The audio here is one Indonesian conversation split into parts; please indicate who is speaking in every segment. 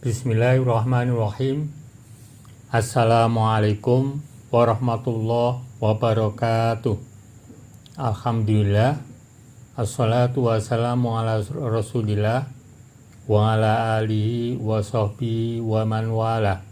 Speaker 1: Bismillahirrahmanirrahim. Assalamualaikum warahmatullahi wabarakatuh. Alhamdulillah. Assalatu wassalamu ala rasulillah wa ala alihi wa sahbihi wa man wala.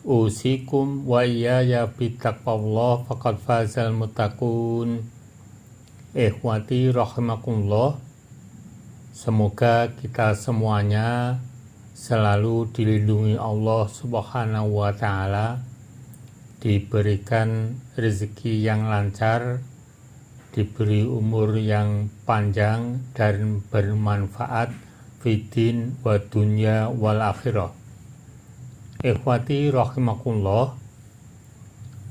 Speaker 1: Usikum wa iyaya bittaqwallah faqad fazal muttaqun. Ikhwati rahimakumullah. Semoga kita semuanya selalu dilindungi Allah Subhanahu wa Ta'ala, diberikan rezeki yang lancar, diberi umur yang panjang dan bermanfaat fiddin wa dunya wal akhirah. Ikhwati rahimakumullah,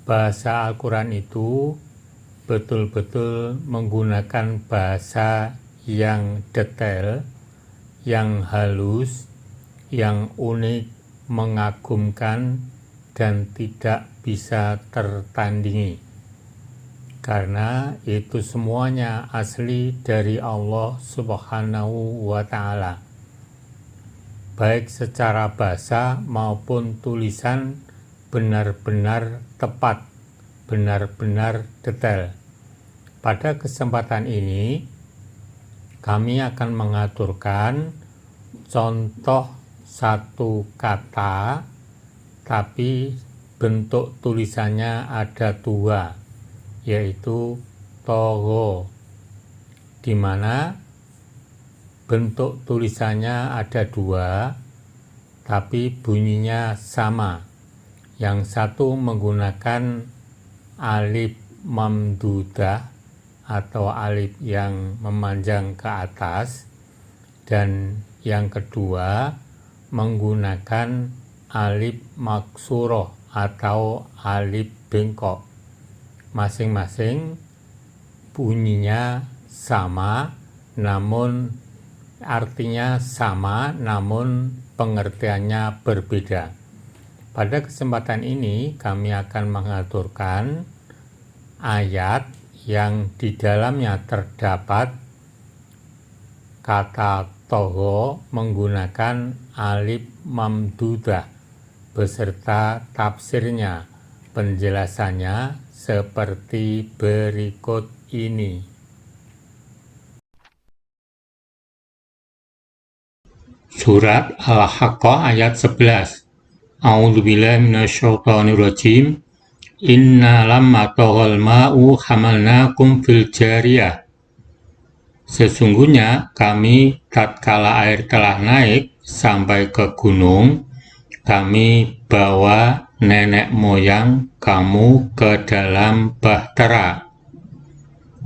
Speaker 1: bahasa Al-Quran itu betul-betul menggunakan bahasa yang detail, yang halus, yang unik, mengagumkan, dan tidak bisa tertandingi. Karena itu semuanya asli dari Allah Subhanahu wa Ta'ala. Baik secara bahasa maupun tulisan benar-benar tepat, benar-benar detail. Pada kesempatan ini, kami akan mengaturkan contoh satu kata, tapi bentuk tulisannya ada dua, yaitu togo, di mana bentuk tulisannya ada dua, tapi bunyinya sama. Yang satu menggunakan alif mamdudah atau alif yang memanjang ke atas, dan yang kedua menggunakan alif maksuroh atau alif bengkok. Masing-masing bunyinya sama, namun artinya sama, namun pengertiannya berbeda. Pada kesempatan ini kami akan mengaturkan ayat yang di dalamnya terdapat kata togo menggunakan alif mamdudah beserta tafsirnya. Penjelasannya seperti berikut ini. Surat Al-Haqqah ayat 11. A'udzubillahi minasyaitonirrajim. Inna lamma toghal ma'u hamalnakum fil jariyah. Sesungguhnya kami tatkala air telah naik sampai ke gunung, kami bawa nenek moyang kamu ke dalam bahtera.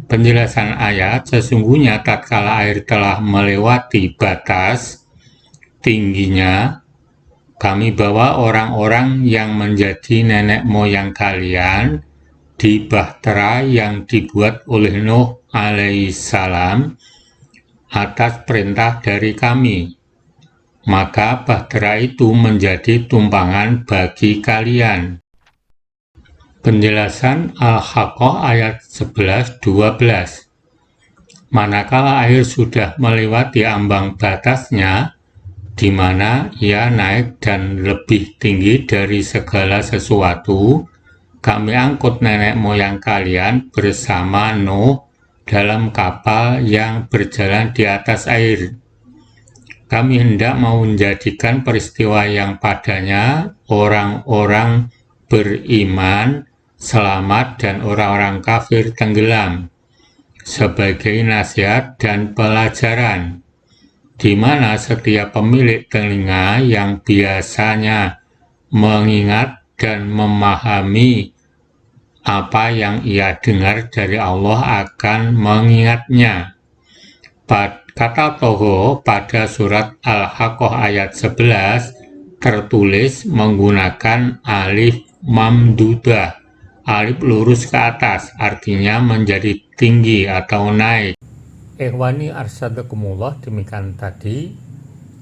Speaker 1: Penjelasan ayat, sesungguhnya tatkala air telah melewati batas tingginya, kami bawa orang-orang yang menjadi nenek moyang kalian di bahtera yang dibuat oleh Nuh alaihissalam atas perintah dari kami. Maka bahtera itu menjadi tumpangan bagi kalian. Penjelasan Al-Haqqah ayat 11-12. Manakala air sudah melewati ambang batasnya, di mana ia naik dan lebih tinggi dari segala sesuatu, kami angkut nenek moyang kalian bersama Nuh dalam kapal yang berjalan di atas air. Kami hendak mau menjadikan peristiwa yang padanya orang-orang beriman selamat dan orang-orang kafir tenggelam sebagai nasihat dan pelajaran, di mana setiap pemilik telinga yang biasanya mengingat dan memahami apa yang ia dengar dari Allah akan mengingatnya. Kata togo pada surat Al-Haqqah ayat 11 tertulis menggunakan alif mamdudah, alif lurus ke atas, artinya menjadi tinggi atau naik. Ikhwani arsyadakumullah, demikian tadi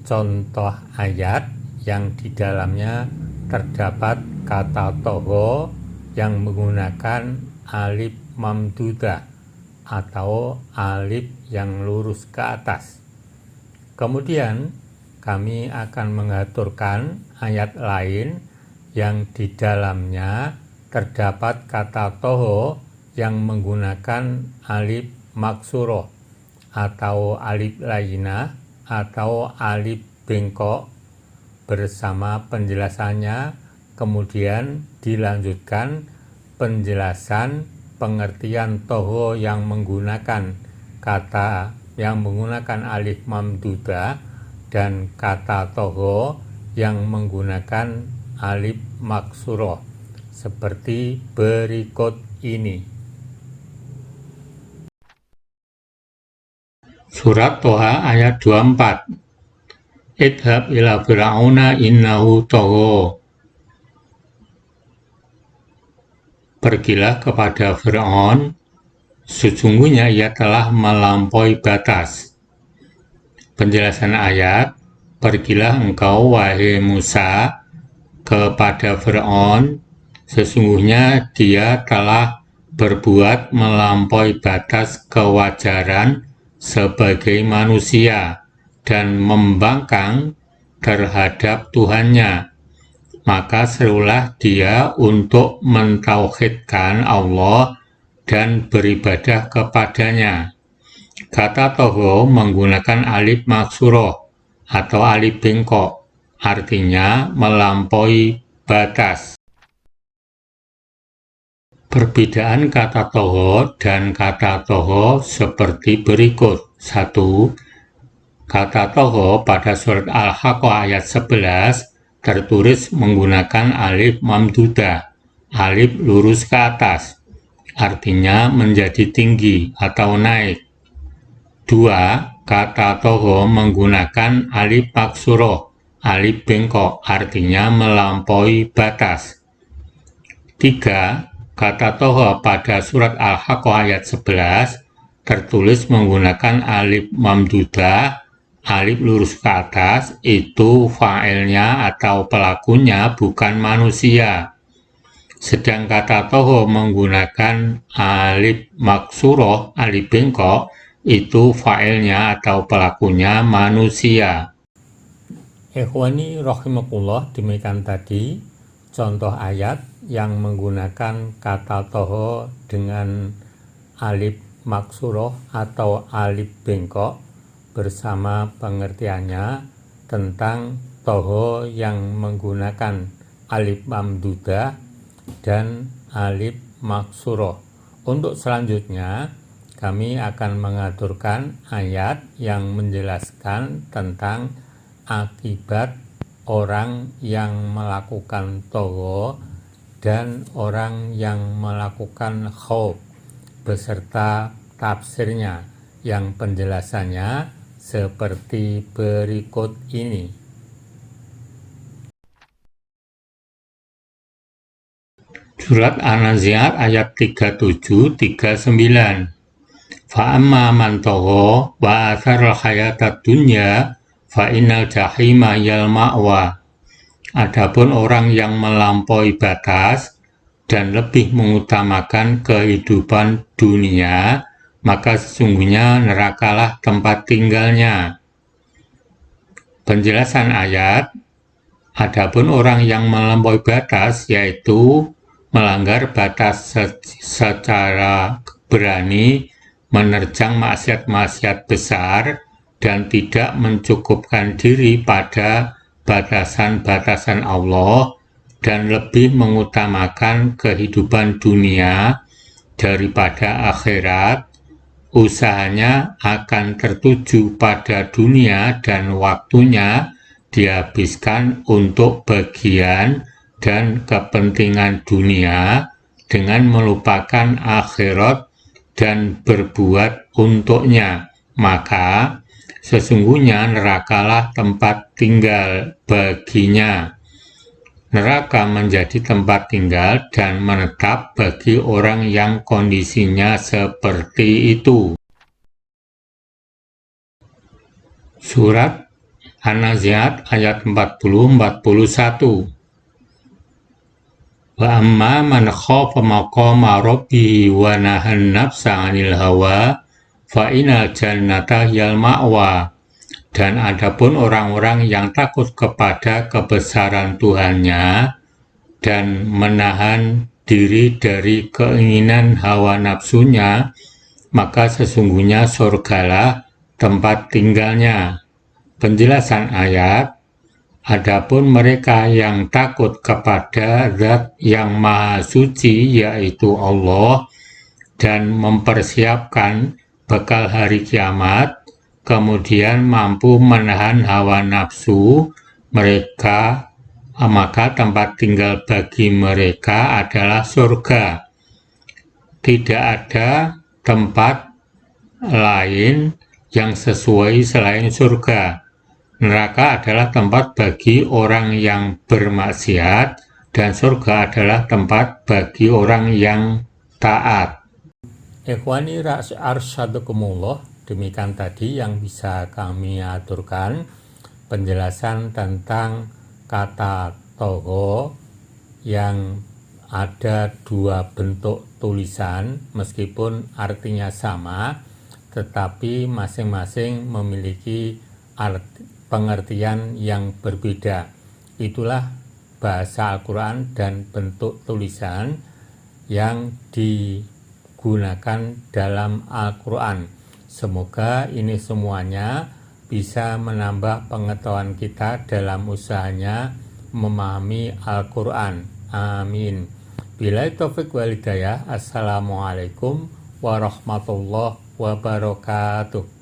Speaker 1: contoh ayat yang di dalamnya terdapat kata togo yang menggunakan alif mamdudah atau alif yang lurus ke atas. Kemudian kami akan mengaturkan ayat lain yang di dalamnya terdapat kata toho yang menggunakan alif maksuroh atau alif lainah atau alif bengkok bersama penjelasannya, kemudian dilanjutkan penjelasan pengertian toho yang menggunakan alif mamdudah dan kata toho yang menggunakan alif maksuroh seperti berikut ini. Surat Toha ayat 24. Idhab ila fir'auna innahu tagha. Pergilah kepada Fir'aun, sesungguhnya ia telah melampaui batas. Penjelasan ayat, pergilah engkau wahai Musa kepada Fir'aun, sesungguhnya dia telah berbuat melampaui batas kewajaran sebagai manusia dan membangkang terhadap Tuhannya. Maka serulah dia untuk mentauhidkan Allah dan beribadah kepadanya. Kata toho menggunakan alif maksuroh atau alif bengkok, artinya melampaui batas. Perbedaan kata toho dan kata toho seperti berikut. 1. Kata toho pada surat Al-Haqqah ayat 11 tertulis menggunakan alif mamdudah, alif lurus ke atas, artinya menjadi tinggi atau naik. 2. Kata toho menggunakan alif maksuroh, alif bengkok, artinya melampaui batas. 3. Kata toho pada surat Al-Haqqah ayat 11 tertulis menggunakan alif mamdudah, alif lurus ke atas, itu fa'ilnya atau pelakunya bukan manusia. Sedang kata toho menggunakan alif maksuroh, alif bengkok, itu fa'ilnya atau pelakunya manusia. Ikhwani rahimakumullah, demikian tadi contoh ayat yang menggunakan kata toho dengan alif maksuroh atau alif bengkok bersama pengertiannya tentang toho yang menggunakan alif mamdudah dan alif maksuroh. Untuk selanjutnya kami akan mengaturkan ayat yang menjelaskan tentang akibat orang yang melakukan toho dan orang yang melakukan khauf beserta tafsirnya yang penjelasannya seperti berikut ini. Surat An-Nazi'at ayat 37-39. Fa'amma man tagha wa athara hayatad dunya fa innal jahima yal ma'wa. Adapun orang yang melampaui batas dan lebih mengutamakan kehidupan dunia, maka sesungguhnya nerakalah tempat tinggalnya. Penjelasan ayat, adapun orang yang melampaui batas yaitu melanggar batas secara berani, menerjang maksiat-maksiat besar dan tidak mencukupkan diri pada batasan-batasan Allah dan lebih mengutamakan kehidupan dunia daripada akhirat, usahanya akan tertuju pada dunia dan waktunya dihabiskan untuk bagian dan kepentingan dunia dengan melupakan akhirat dan berbuat untuknya, maka sesungguhnya nerakalah tempat tinggal baginya. Neraka menjadi tempat tinggal dan menetap bagi orang yang kondisinya seperti itu. Surat An-Nazi'at ayat 40-41. Wa amma man khafa maqama rabbihi wa nahan nafsa 'anil hawa fa innal jannata hiyal ma'wa. Dan adapun orang-orang yang takut kepada kebesaran Tuhannya dan menahan diri dari keinginan hawa nafsunya, maka sesungguhnya surgalah tempat tinggalnya. Penjelasan ayat, adapun mereka yang takut kepada Zat yang Maha Suci yaitu Allah dan mempersiapkan bekal hari kiamat, kemudian mampu menahan hawa nafsu mereka, maka tempat tinggal bagi mereka adalah surga. Tidak ada tempat lain yang sesuai selain surga. Neraka adalah tempat bagi orang yang bermaksiat dan surga adalah tempat bagi orang yang taat. Ikhwani arsyadukumullah, demikian tadi yang bisa kami aturkan penjelasan tentang kata togo yang ada dua bentuk tulisan meskipun artinya sama, tetapi masing-masing memiliki pengertian yang berbeda. Itulah bahasa Al-Quran dan bentuk tulisan yang digunakan dalam Al-Quran. Semoga ini semuanya bisa menambah pengetahuan kita dalam usahanya memahami Al-Quran. Amin. Billahi taufiq wal hidayah. Assalamualaikum warahmatullahi wabarakatuh.